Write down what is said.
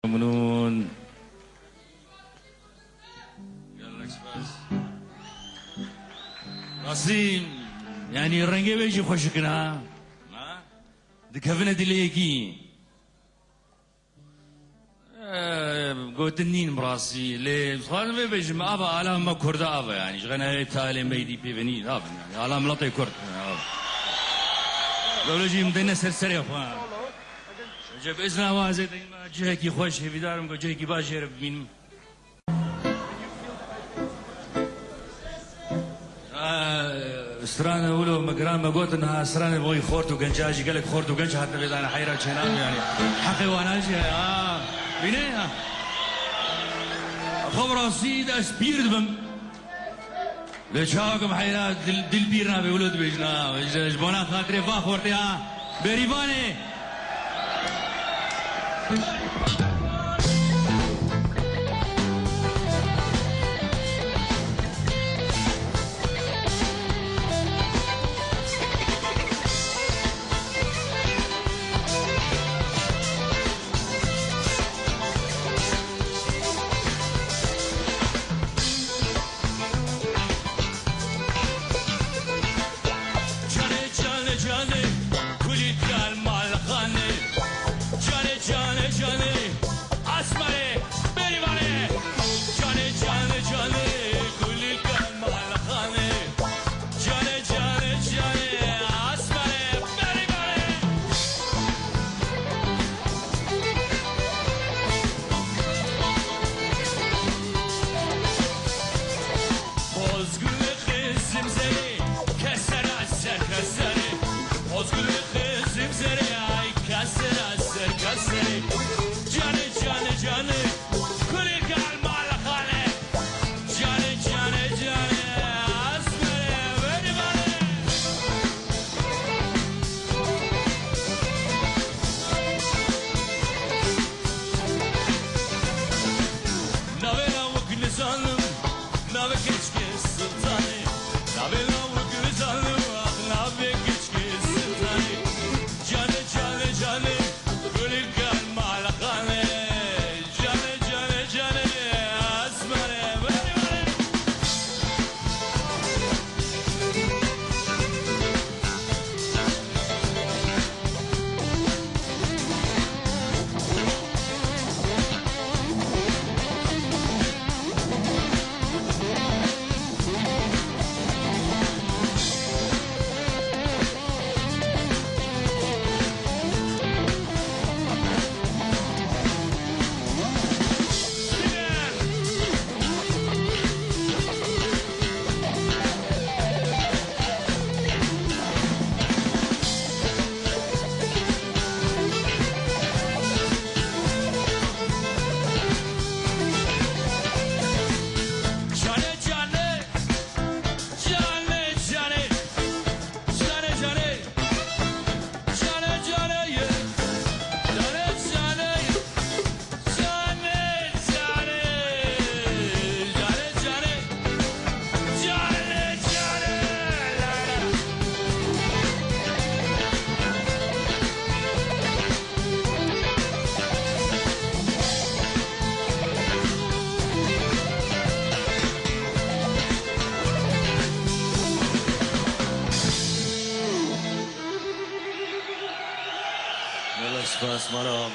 ممنون. يلا سپاس. راستی یعنی رنگی بیشی خوش کنه. دکافنه دلیکی. قوتنين براسي ليه خالد بيجي ما ابا علام ما كرد ابا يعني شغنا تالي ميدي بيفني ابا يعني علام لطي كرد لو جي مدينه سرسري يا اخوان جاب اسنا وازي ما جهكي خوش في دارم جهكي باجر بمين استرانه ولو مقران ما قلت انها استرانه بغي خورت وقنجاجي قال لك خورت وقنج حتى اذا انا حيره شنام يعني حقي وانا اجي بيني خبر سيد اسبيرد بم لشاكم حيرات دل بيرنا بولد بيجنا جبونا خاطري فاخورتها بيريفاني سپاس مارا